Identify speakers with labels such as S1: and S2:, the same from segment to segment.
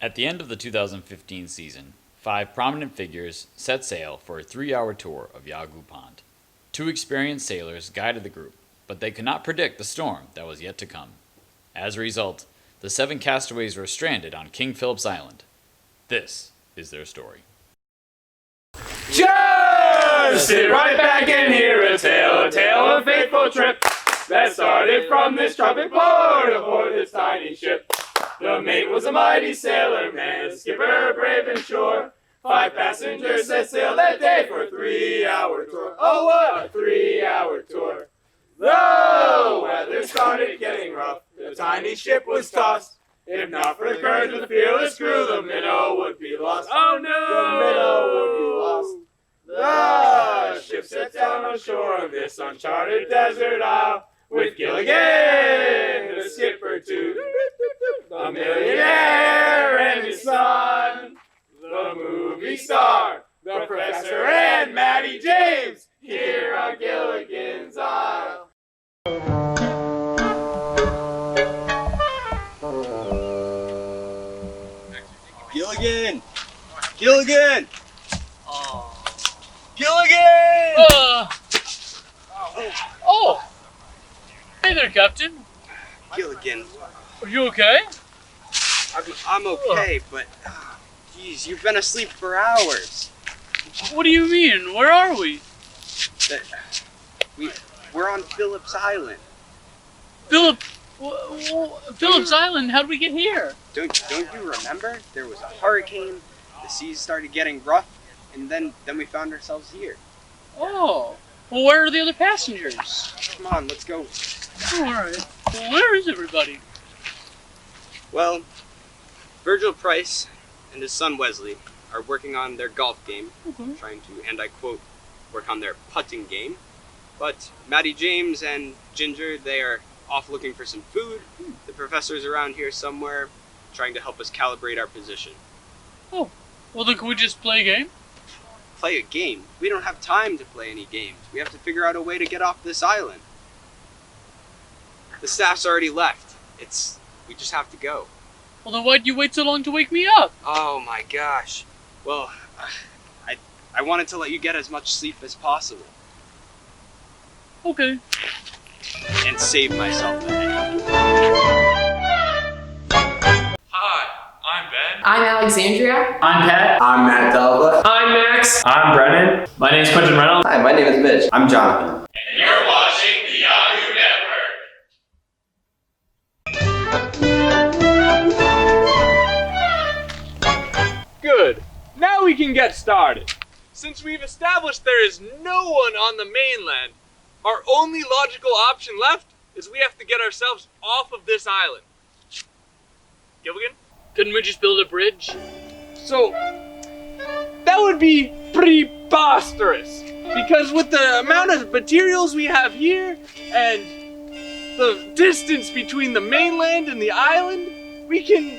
S1: At the end of the 2015 season, 5 prominent figures set sail for a 3-hour tour of Yagu Pond. 2 experienced sailors guided the group, but they could not predict the storm that was yet to come. As a result, the 7 castaways were stranded on King Philip's Island. This is their story.
S2: Just sit right back and hear a tale of a faithful trip that started from this tropic port aboard this tiny ship. The mate was a mighty sailor man, the skipper brave and sure. 5 passengers set sail that day for a 3-hour tour. Oh, what a 3-hour tour! The weather started getting rough. The tiny ship was tossed. If not for the courage of the fearless crew, the minnow would be lost. Oh no! The minnow would be lost. The ship set down on shore on this uncharted desert isle with Gilligan, the skipper too, a millionaire and his son, the movie star, the professor and Matty James, here on Gilligan's Isle.
S3: Gilligan! Gilligan!
S4: Oh.
S3: Gilligan!
S4: Oh! Hey there, Captain.
S3: Gilligan,
S4: Are you okay?
S3: I'm okay, but geez, you've been asleep for hours.
S4: What do you mean? Where are we?
S3: We're on Philip's Island.
S4: Philip's Island? How'd we get here?
S3: Don't you remember? There was a hurricane, the seas started getting rough, and then we found ourselves here.
S4: Oh. Well, where are the other passengers?
S3: Come on, let's go.
S4: Oh, alright. Well, where is everybody?
S3: Well, Virgil Price and his son Wesley are working on their golf game,
S4: Okay.
S3: trying to, and I quote, work on their putting game. But Matty James and Ginger, they are off looking for some food. The professor's around here somewhere, trying to help us calibrate our position.
S4: Oh. Well, then can we just play a game?
S3: Play a game? We don't have time to play any games. We have to figure out a way to get off this island. The staff's already left. We just have to go.
S4: Well, then why'd you wait so long to wake me up?
S3: Oh my gosh. Well, I wanted to let you get as much sleep as possible.
S4: Okay.
S3: And save myself the headache.
S5: Hi, I'm Ben.
S6: I'm Alexandria.
S7: I'm Pat.
S2: I'm Matt Delva.
S7: I'm Max.
S5: I'm Brennan.
S7: My name's Quentin Reynolds.
S8: Hi, my name is Mitch.
S2: I'm Jonathan.
S5: And you're watching the Yahoo Network.
S2: Good. Now we can get started. Since we've established there is no one on the mainland, our only logical option left is we have to get ourselves off of this island. Gilligan?
S4: Couldn't we just build a bridge?
S2: So, that would be preposterous. Because with the amount of materials we have here and the distance between the mainland and the island,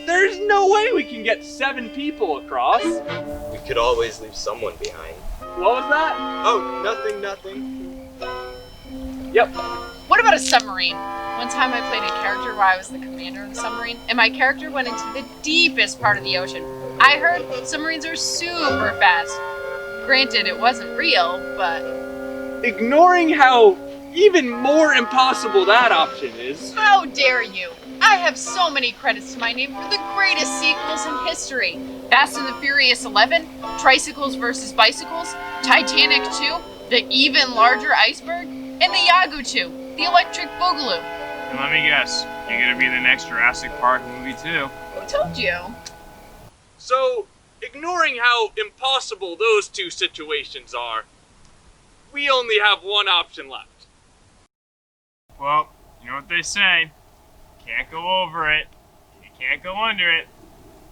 S2: there's no way we can get 7 people across.
S3: We could always leave someone behind.
S2: What was that?
S3: Oh, nothing.
S2: Yep.
S6: What about a submarine? One time I played a character where I was the commander of the submarine, and my character went into the deepest part of the ocean. I heard submarines are super fast. Granted, it wasn't real, but...
S2: Ignoring how even more impossible that option is.
S6: How dare you? I have so many credits to my name for the greatest sequels in history. Fast and the Furious 11, Tricycles vs. Bicycles, Titanic 2, The Even Larger Iceberg, and the Yagu 2, The Electric Boogaloo.
S5: And let me guess, you're gonna be the next Jurassic Park movie too.
S6: Who told you?
S2: So, ignoring how impossible those 2 situations are, we only have one option left.
S5: Well, you know what they say, can't go over it, you can't go under it,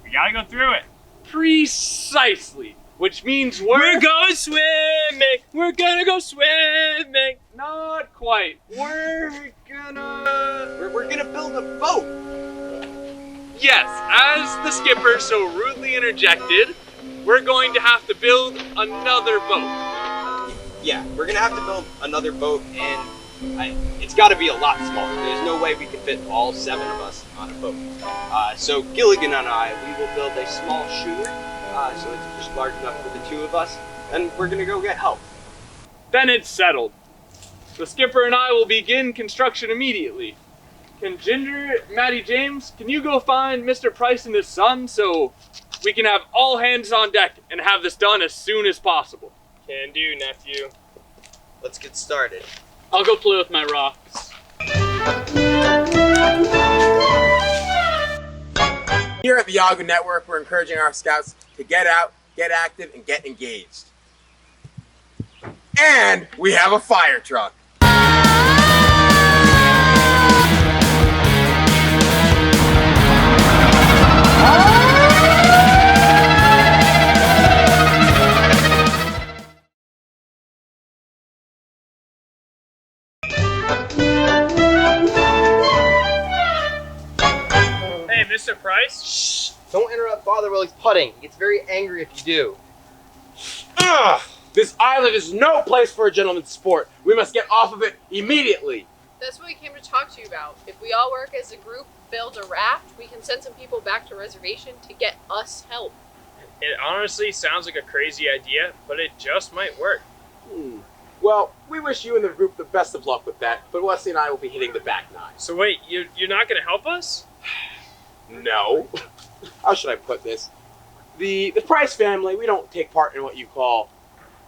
S5: we gotta go through it.
S2: Precisely. Which means we're
S5: going swimming, we're gonna go swimming.
S2: not quite. We're gonna build a boat. Yes, as the skipper so rudely interjected, we're going to have to build another boat.
S3: Yeah, we're gonna have to build another boat, and It's got to be a lot smaller. There's no way we can fit all 7 of us on a boat. So Gilligan and I, we will build a small schooner, so it's just large enough for the 2 of us, and we're gonna go get help.
S2: Then it's settled. The skipper and I will begin construction immediately. Can Ginger, Maddie James, can you go find Mr. Price and his son so we can have all hands on deck and have this done as soon as possible?
S5: Can do, nephew.
S3: Let's get started.
S4: I'll go play with my rocks.
S7: Here at the Yago Network, we're encouraging our scouts to get out, get active, and get engaged. And we have a fire truck.
S5: Hey, Mr. Price?
S8: Shh! Don't interrupt Father while he's putting. He gets very angry if you do.
S7: Ugh! This island is no place for a gentleman's sport. We must get off of it immediately.
S6: That's what we came to talk to you about. If we all work as a group, build a raft, we can send some people back to reservation to get us help.
S5: It honestly sounds like a crazy idea, but it just might work.
S7: Well, we wish you and the group the best of luck with that, but Wesley and I will be hitting the back nine.
S5: So wait, you're not gonna help us?
S7: No. How should I put this? The Price family, we don't take part in what you call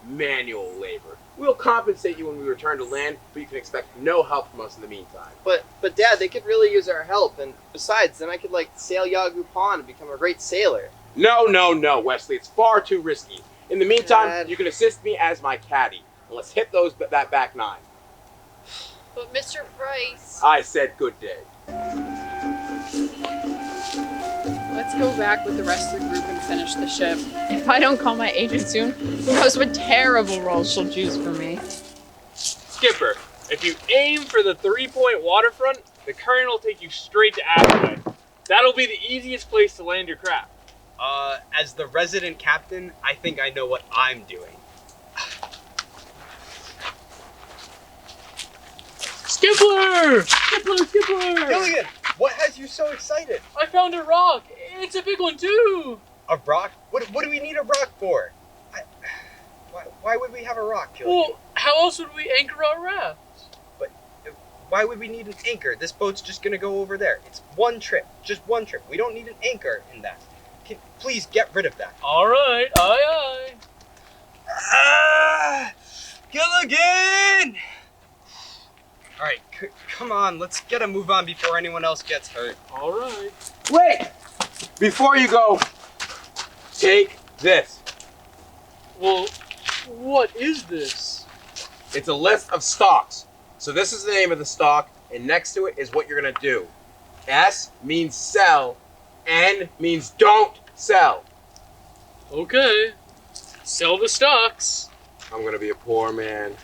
S7: manual labor. We'll compensate you when we return to land, but you can expect no help from us in the meantime.
S8: But Dad, they could really use our help, and besides, then I could sail Yagu Pond and become a great sailor.
S7: No, Wesley, it's far too risky. In the meantime,
S8: Dad.
S7: you can assist me as my caddy. And let's hit that back nine.
S6: But Mr. Price,
S7: I said good day.
S6: let's go back with the rest of the group and finish the ship. If I don't call my agent soon, who knows what terrible role she'll choose for me.
S2: Skipper, if you aim for the 3-point waterfront, the current will take you straight to Adelaide. That'll be the easiest place to land your craft.
S3: As the resident captain, I think I know what I'm doing.
S4: Skipper! Skipper!
S3: Gilligan, what has you so excited?
S4: I found a rock. It's a big one too.
S3: A rock? What do we need a rock for? Why would we have a rock, Gilligan?
S4: Well, how else would we anchor our raft?
S3: Why would we need an anchor? This boat's just gonna go over there. It's one trip, just one trip. We don't need an anchor in that. Please get rid of that.
S4: All right, aye.
S3: Gilligan! All right, come on, let's get a move on before anyone else gets hurt.
S4: All right.
S7: Wait! Before you go, take this.
S4: Well, what is this?
S7: It's a list of stocks. So this is the name of the stock, and next to it is what you're gonna do. S means sell, N means don't sell.
S4: Okay. Sell the stocks.
S7: I'm gonna be a poor man.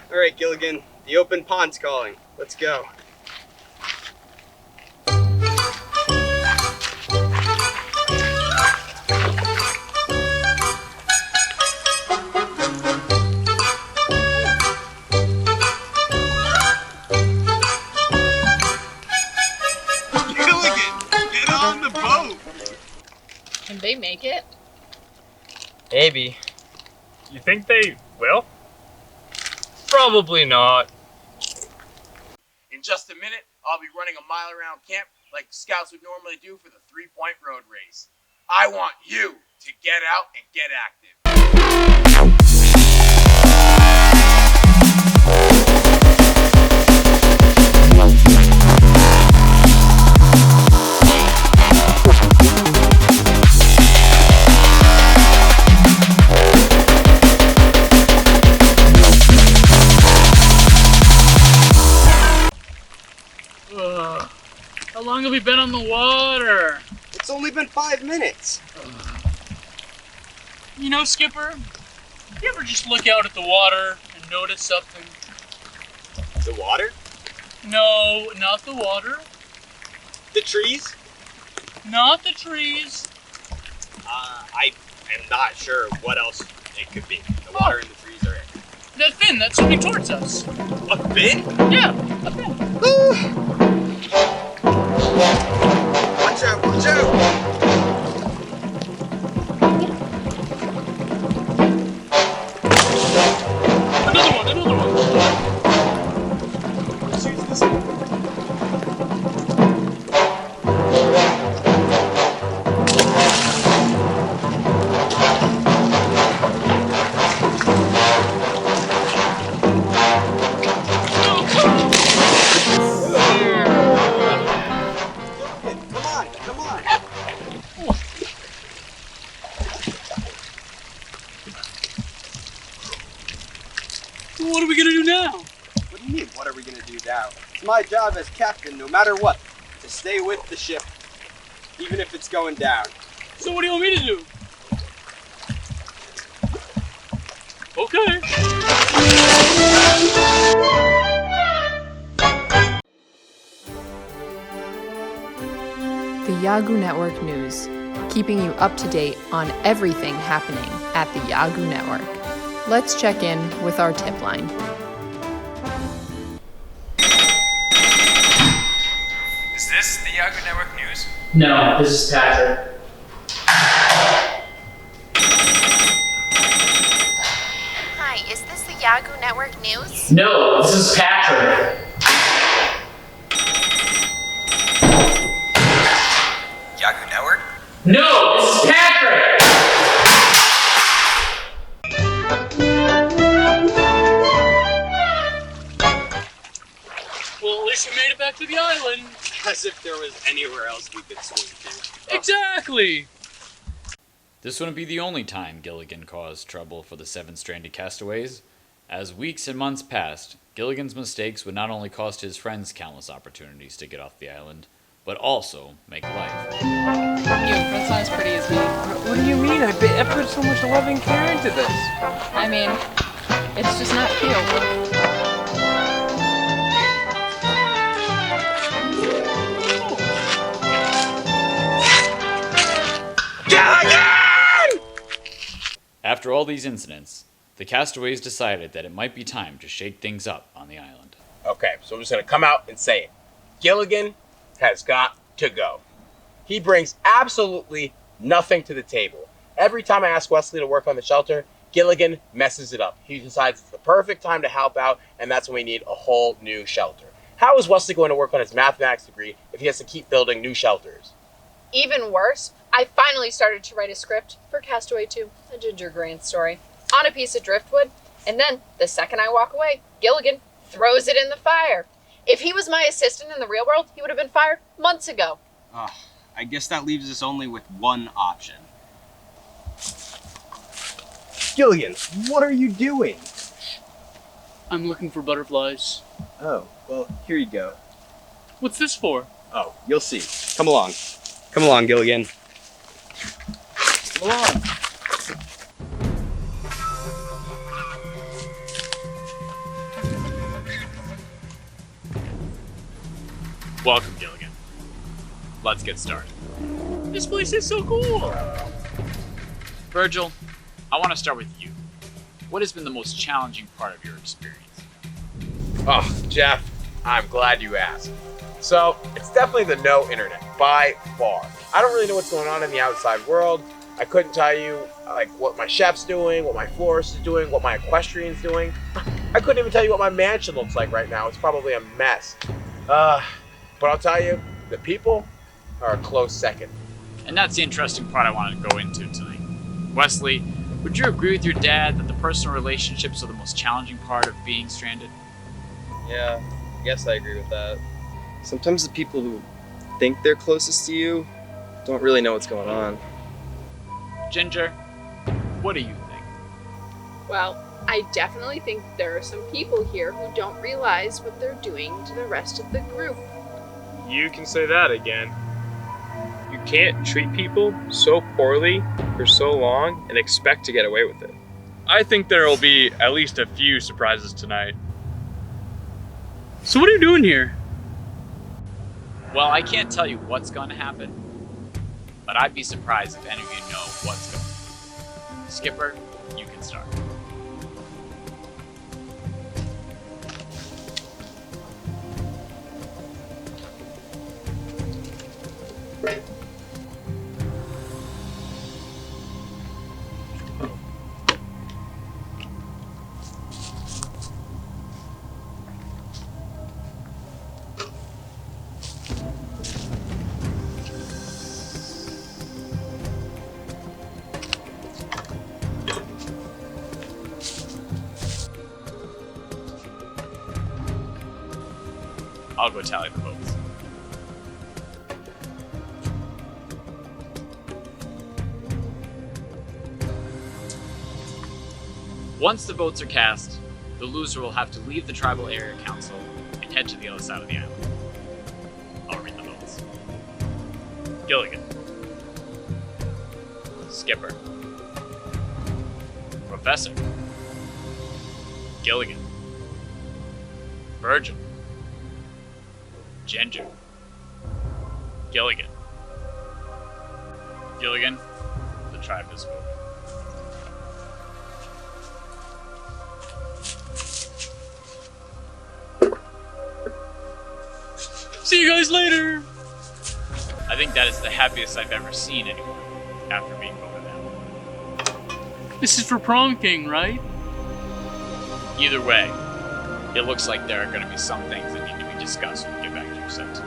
S3: All right, Gilligan, the open pond's calling. Let's go.
S6: Can they make it?
S8: Maybe.
S5: You think they will? Probably not.
S7: In just a minute, I'll be running a mile around camp like scouts would normally do for the 3-point road race. I want you to get out and get active.
S4: How long have we been on the water?
S3: It's only been 5 minutes.
S4: You know, Skipper, You ever just look out at the water and notice something?
S3: The water?
S4: No, not the water.
S3: The trees?
S4: Not the trees.
S3: I am not sure what else it could be. The water and the trees are it.
S4: That fin that's swimming towards us.
S3: A fin?
S4: Yeah, a fin.
S3: Watch out, watch out!
S4: Another one.
S3: Come on!
S4: What are we gonna do now?
S3: What do you mean, what are we gonna do now? It's my job as captain, no matter what, to stay with the ship, even if it's going down.
S4: So what do you want me to do? Okay.
S9: The Yahoo Network News, keeping you up to date on everything happening at the Yahoo Network. Let's check in with our tip line.
S10: Is this the Yahoo Network News?
S4: No, this is Patrick.
S11: Hi, is this the Yahoo Network News?
S4: No, this is Patrick.
S10: Yahoo Network?
S4: No, this is Patrick. Well, at least we made it back to the island.
S3: As if there was anywhere else we could swim to.
S4: Exactly.
S1: This wouldn't be the only time Gilligan caused trouble for the 7 stranded castaways. As weeks and months passed, Gilligan's mistakes would not only cost his friends countless opportunities to get off the island, but also make life.
S12: That sounds pretty as me.
S2: What do you mean? I put so much love and care into this.
S12: I mean, it's just not field work.
S3: Gilligan!
S1: After all these incidents, the castaways decided that it might be time to shake things up on the island.
S7: Okay, so I'm just gonna come out and say it. Gilligan has got to go. He brings absolutely nothing to the table. Every time I ask Wesley to work on the shelter, Gilligan messes it up. He decides it's the perfect time to help out, and that's when we need a whole new shelter. How is Wesley going to work on his mathematics degree if he has to keep building new shelters?
S6: Even worse, I finally started to write a script for Castaway 2, a Ginger Grant story, on a piece of driftwood, and then, the second I walk away, Gilligan throws it in the fire. If he was my assistant in the real world, he would have been fired months ago.
S3: I guess that leaves us only with one option. Gilligan, what are you doing?
S4: I'm looking for butterflies.
S3: Oh, well, here you go.
S4: What's this for?
S3: Oh, you'll see. Come along. Come along, Gilligan. Come along.
S1: Welcome, Gilligan. Let's get started.
S4: This place is so cool.
S1: Virgil, I want to start with you. What has been the most challenging part of your experience?
S7: Oh, Jeff, I'm glad you asked. So, it's definitely the no internet, by far. I don't really know what's going on in the outside world. I couldn't tell you, what my chef's doing, what my florist is doing, what my equestrian's doing. I couldn't even tell you what my mansion looks like right now. It's probably a mess. But I'll tell you, the people are a close second.
S1: And that's the interesting part I wanted to go into tonight. Wesley, would you agree with your dad that the personal relationships are the most challenging part of being stranded?
S8: Yeah, I guess I agree with that. Sometimes the people who think they're closest to you don't really know what's going on.
S1: Ginger, what do you think?
S6: Well, I definitely think there are some people here who don't realize what they're doing to the rest of the group.
S5: You can say that again. You can't treat people so poorly for so long and expect to get away with it.
S2: I think there will be at least a few surprises tonight.
S4: So what are you doing here?
S1: Well, I can't tell you what's going to happen, but I'd be surprised if any of you know what's going on. Skipper, you can start. I'll go tally the votes. Once the votes are cast, the loser will have to leave the Tribal Area Council and head to the other side of the island. I'll read the votes. Gilligan. Skipper. Professor. Gilligan. Virgil. Ginger. Gilligan. Gilligan, the tribe has spoken.
S4: See you guys later!
S1: I think that is the happiest I've ever seen anyone after being voted out.
S4: This is for Prom King, right?
S1: Either way, it looks like there are going to be some things that need to be discussed when we get back to your set.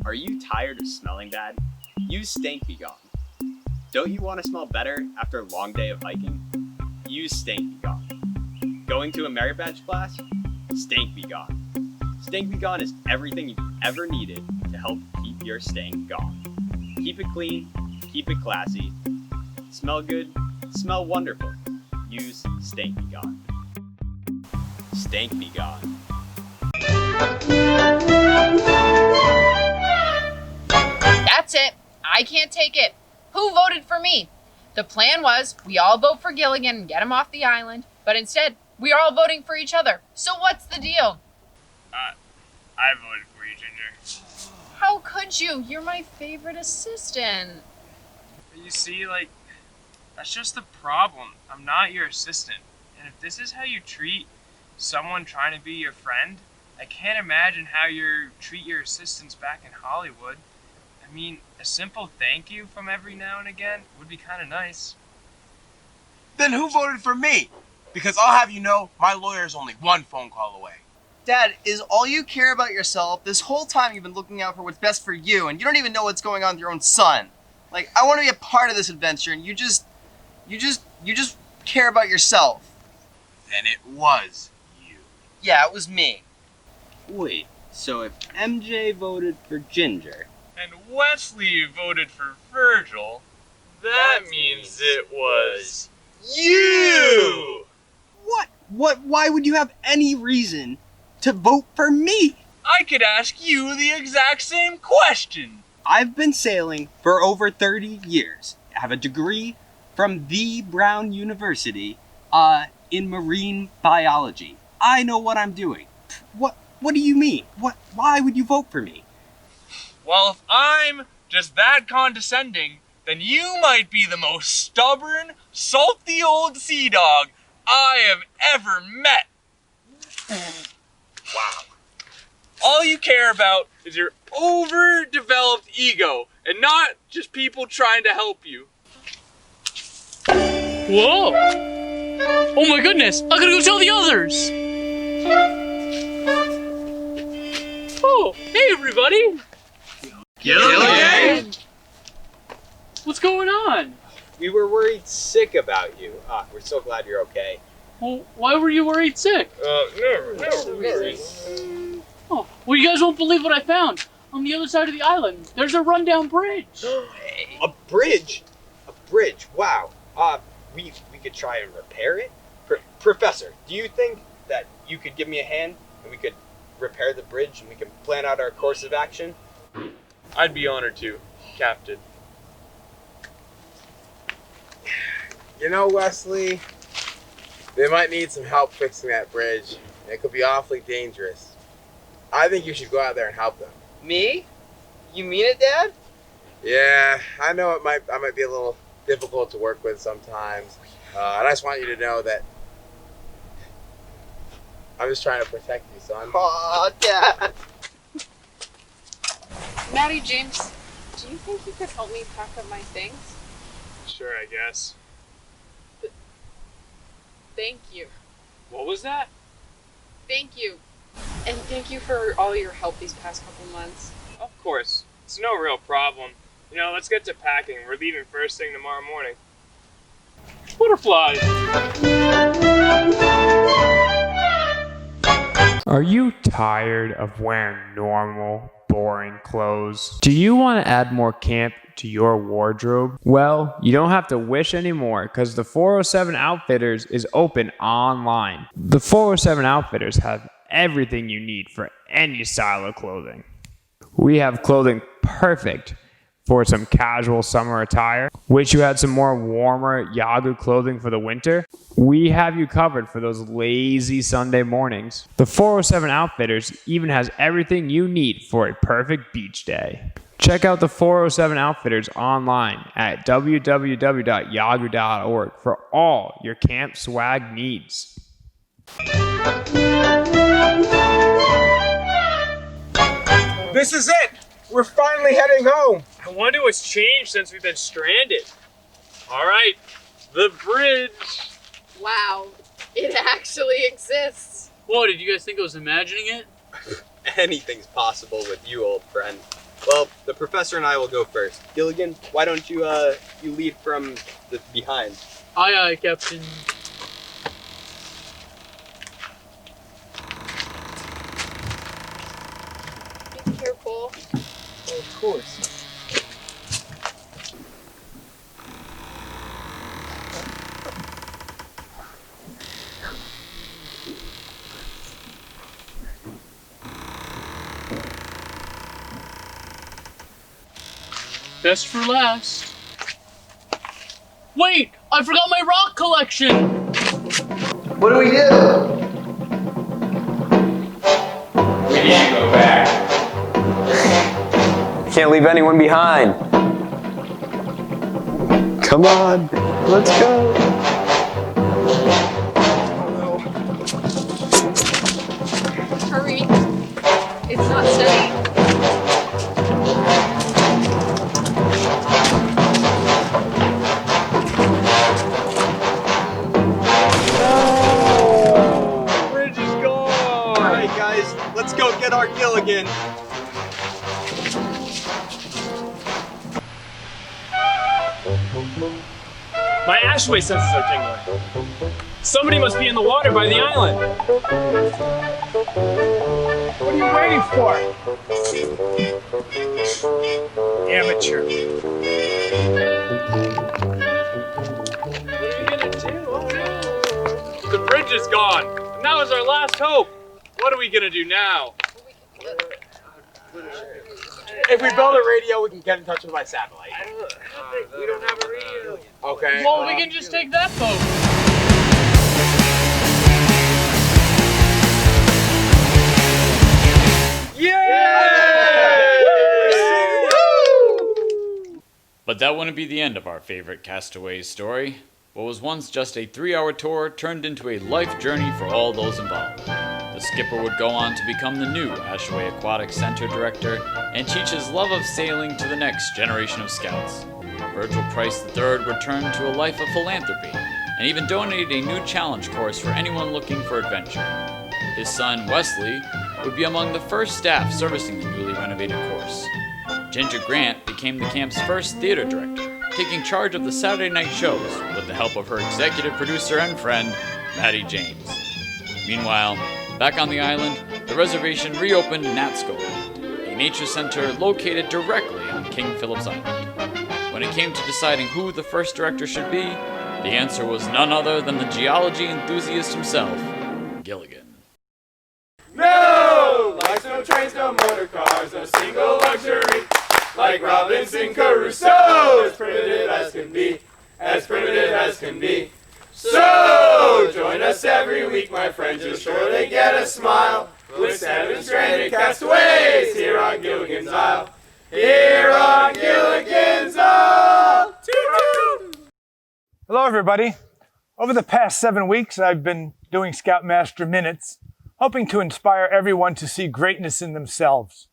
S3: Are you tired of smelling bad? Use Stank Be Gone. Don't you want to smell better after a long day of hiking? Use Stank Be Gone. Going to a merit badge class? Stank Be Gone. Stank Be Gone is everything you've ever needed to help keep your stank gone. Keep it clean, keep it classy, smell good, smell wonderful. Use Stank Be Gone. Stank Be Gone.
S6: That's it. I can't take it. Who voted for me? The plan was we all vote for Gilligan and get him off the island, but instead, we are all voting for each other. So what's the deal?
S5: I voted for you, Ginger.
S6: How could you? You're my favorite assistant.
S5: You see, like, that's just the problem. I'm not your assistant. And if this is how you treat someone trying to be your friend, I can't imagine how you treat your assistants back in Hollywood. I mean, a simple thank you from every now and again would be kind of nice.
S7: Then who voted for me? Because I'll have you know, my lawyer is only one phone call away.
S8: Dad, is all you care about yourself? This whole time you've been looking out for what's best for you, and you don't even know what's going on with your own son. Like, I want to be a part of this adventure, and you just care about yourself.
S7: Then it was you.
S8: Yeah, it was me.
S3: Wait, so if MJ voted for Ginger,
S2: And Wesley voted for Virgil, that means it was you!
S8: What? Why would you have any reason to vote for me?
S2: I could ask you the exact same question.
S3: I've been sailing for over 30 years. I have a degree from the Brown University in marine biology. I know what I'm doing. What do you mean? Why would you vote for me?
S2: Well, if I'm just that condescending, then you might be the most stubborn, salty old sea dog I have ever met. Wow. All you care about is your overdeveloped ego and not just people trying to help you.
S4: Whoa! Oh my goodness! I gotta go tell the others! Oh, hey everybody!
S3: Gilligan!
S4: What's going on?
S3: We were worried sick about you. We're so glad you're okay.
S4: Well, why were you worried sick?
S3: No.
S4: Oh, well, you guys won't believe what I found. On the other side of the island, there's a rundown bridge.
S3: A bridge? A bridge, wow. We could try and repair it. Professor, do you think that you could give me a hand and we could repair the bridge and we can plan out our course of action?
S5: I'd be honored to, Captain.
S7: You know, Wesley, they might need some help fixing that bridge. It could be awfully dangerous. I think you should go out there and help them.
S8: Me? You mean it, Dad?
S7: Yeah, I know I might be a little difficult to work with sometimes. And I just want you to know that I'm just trying to protect you, son.
S8: Aw, Dad.
S6: Maddie, James, do you think you could help me pack up my things?
S5: Sure, I guess.
S6: Thank you.
S5: What was that?
S6: Thank you. And thank you for all your help these past couple months.
S5: Of course. It's no real problem. You know, let's get to packing. We're leaving first thing tomorrow morning. Butterflies!
S2: Are you tired of wearing normal, boring clothes? Do you want to add more camp to your wardrobe? Well, you don't have to wish anymore because the 407 Outfitters is open online. The 407 Outfitters have everything you need for any style of clothing. We have clothing perfect for some casual summer attire. Wish you had some more warmer Yahoo clothing for the winter? We have you covered for those lazy Sunday mornings. The 407 Outfitters even has everything you need for a perfect beach day. Check out the 407 Outfitters online at www.yahoo.org for all your camp swag needs.
S7: This is it! We're finally heading home!
S5: I wonder what's changed since we've been stranded. Alright, the bridge.
S6: Wow, it actually exists.
S4: What, did you guys think I was imagining it?
S3: Anything's possible with you, old friend. Well, the professor and I will go first. Gilligan, why don't you lead from the behind?
S4: Aye, aye, Captain.
S6: Be careful.
S8: Of course.
S4: Best for last. Wait! I forgot my rock collection!
S8: What do we do?
S10: We need to go back. Can't leave anyone behind. Come on, let's go.
S6: Hurry. It's not steady.
S3: Bridge is gone! Alright guys, let's go get our Gilligan.
S5: My ashway senses are tingling. Somebody must be in the water by the island.
S2: What are you waiting for? Amateur.
S5: What are we gonna do? The bridge is gone. And that was our last hope. What are we gonna do now?
S7: If we build a radio, we can get in touch with my satellite.
S5: We don't have a radio.
S7: Okay.
S4: Well, we can just take that boat.
S1: But that wouldn't be the end of our favorite castaways story. What was once just a 3-hour tour turned into a life journey for all those involved. The skipper would go on to become the new Ashway Aquatic Center director and teach his love of sailing to the next generation of scouts. Virgil Price III would turn to a life of philanthropy and even donated a new challenge course for anyone looking for adventure. His son, Wesley, would be among the first staff servicing the newly renovated course. Ginger Grant became the camp's first theater director, taking charge of the Saturday night shows with the help of her executive producer and friend, Maddie James. Meanwhile, back on the island, the reservation reopened Natsko, a nature center located directly on King Philip's Island. When it came to deciding who the first director should be, The answer was none other than the geology enthusiast himself, Gilligan.
S2: No! Like no trains, no motor cars, no single luxury. Like Robinson Crusoe, as primitive as can be, as primitive as can be. So, join us every week, my friends, you'll surely get a smile. With 7 stranded castaways here on Gilligan's Isle. Here on Gilligan's Isle! Toot-toot!
S13: Hello, everybody. Over the past 7 weeks, I've been doing Scoutmaster Minutes, hoping to inspire everyone to see greatness in themselves.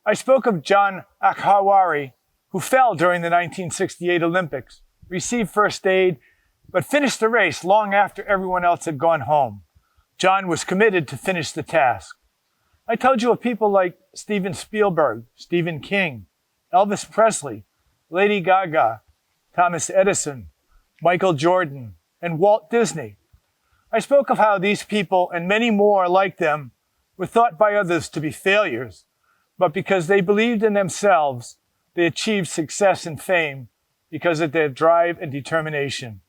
S13: I spoke of John Akhawari, who fell during the 1968 Olympics, received first aid, but finished the race long after everyone else had gone home. John was committed to finish the task. I told you of people like Steven Spielberg, Stephen King, Elvis Presley, Lady Gaga, Thomas Edison, Michael Jordan, and Walt Disney. I spoke of how these people and many more like them were thought by others to be failures, but because they believed in themselves, they achieved success and fame because of their drive and determination.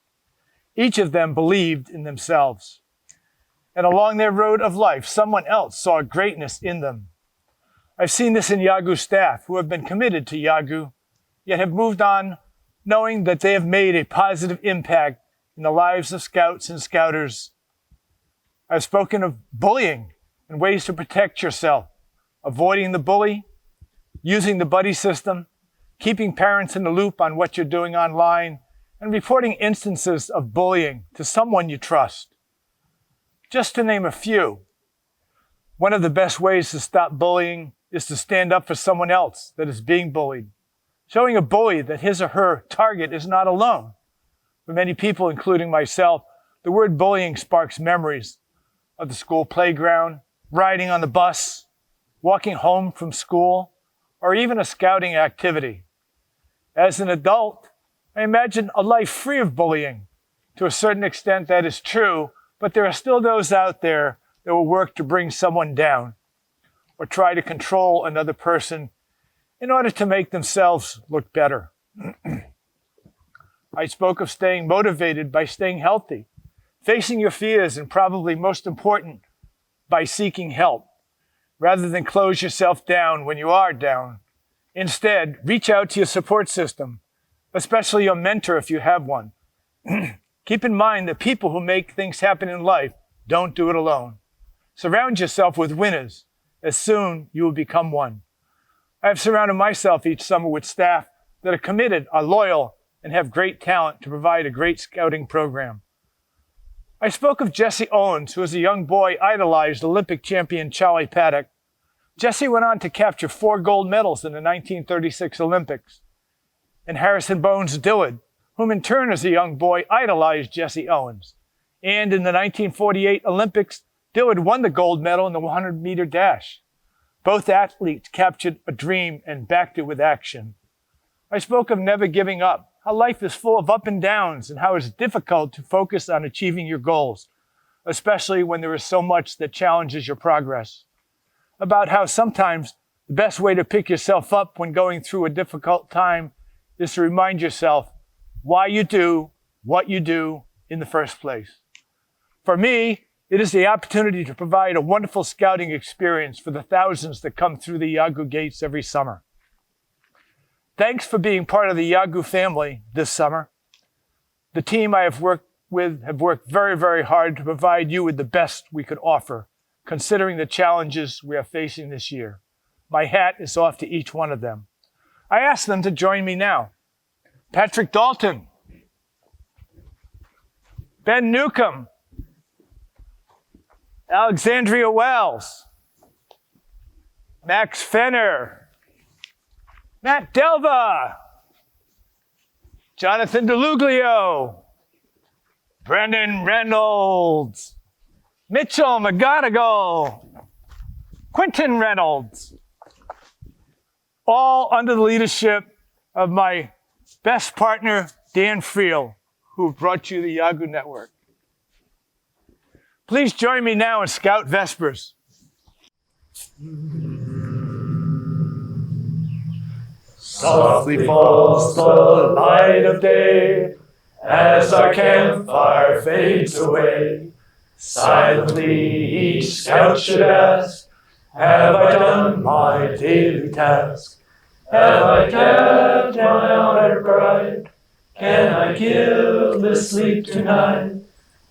S13: Each of them believed in themselves. And along their road of life, someone else saw greatness in them. I've seen this in Yagu staff who have been committed to Yagu, yet have moved on knowing that they have made a positive impact in the lives of scouts and scouters. I've spoken of bullying and ways to protect yourself, avoiding the bully, using the buddy system, keeping parents in the loop on what you're doing online, and reporting instances of bullying to someone you trust. Just to name a few, one of the best ways to stop bullying is to stand up for someone else that is being bullied, showing a bully that his or her target is not alone. For many people, including myself, the word bullying sparks memories of the school playground, riding on the bus, walking home from school, or even a scouting activity. As an adult, I imagine a life free of bullying. To a certain extent, that is true, but there are still those out there that will work to bring someone down or try to control another person in order to make themselves look better. I spoke of staying motivated by staying healthy, facing your fears, and probably most important, by seeking help, rather than close yourself down when you are down. Instead, reach out to your support system, especially your mentor if you have one. Keep in mind that people who make things happen in life don't do it alone. Surround yourself with winners, as soon you will become one. I have surrounded myself each summer with staff that are committed, are loyal, and have great talent to provide a great scouting program. I spoke of Jesse Owens, who as a young boy idolized Olympic champion Charlie Paddock. Jesse went on to capture 4 gold medals in the 1936 Olympics. And Harrison Bones Dillard, whom in turn as a young boy idolized Jesse Owens. And in the 1948 Olympics, Dillard won the gold medal in the 100-meter dash. Both athletes captured a dream and backed it with action. I spoke of never giving up, how life is full of up and downs, and how it's difficult to focus on achieving your goals, especially when there is so much that challenges your progress. About how sometimes the best way to pick yourself up when going through a difficult time is to remind yourself why you do what you do in the first place. For me, it is the opportunity to provide a wonderful scouting experience for the thousands that come through the Yagu gates every summer. Thanks for being part of the Yagu family this summer. The team I have worked with have worked very, very hard to provide you with the best we could offer, considering the challenges we are facing this year. My hat is off to each one of them. I ask them to join me now. Patrick Dalton, Ben Newcomb, Alexandria Wells, Max Fenner, Matt Delva, Jonathan DeLuglio, Brandon Reynolds, Mitchell McGonigal, Quentin Reynolds, all under the leadership of my best partner, Dan Friel, who brought you the Yagu Network. Please join me now in Scout Vespers.
S14: Softly falls the light of day
S2: As our campfire fades away, silently each scout should ask, have I done my daily task? Have I kept my honored bride? Can I guiltless sleep tonight?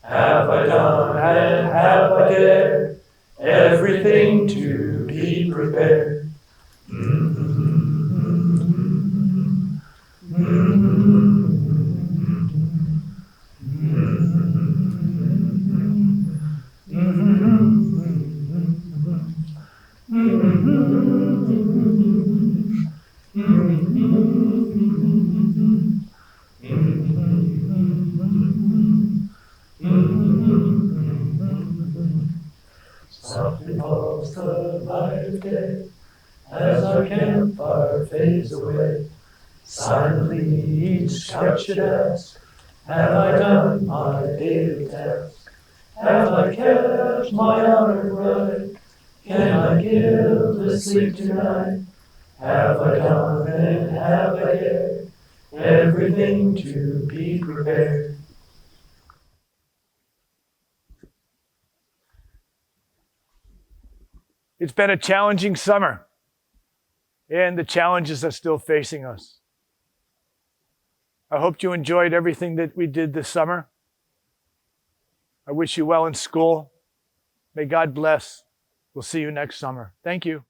S2: Have I done and have I dared everything to be prepared? Softly falls the light of day as our campfire fades away. Silently each scout should ask, have I done my daily task? Have I kept my honored bride? Can I guiltless sleep tonight? Have I done and have I dared everything to be prepared?
S13: It's been a challenging summer, and the challenges are still facing us. I hope you enjoyed everything that we did this summer. I wish you well in school. May God bless. We'll see you next summer. Thank you.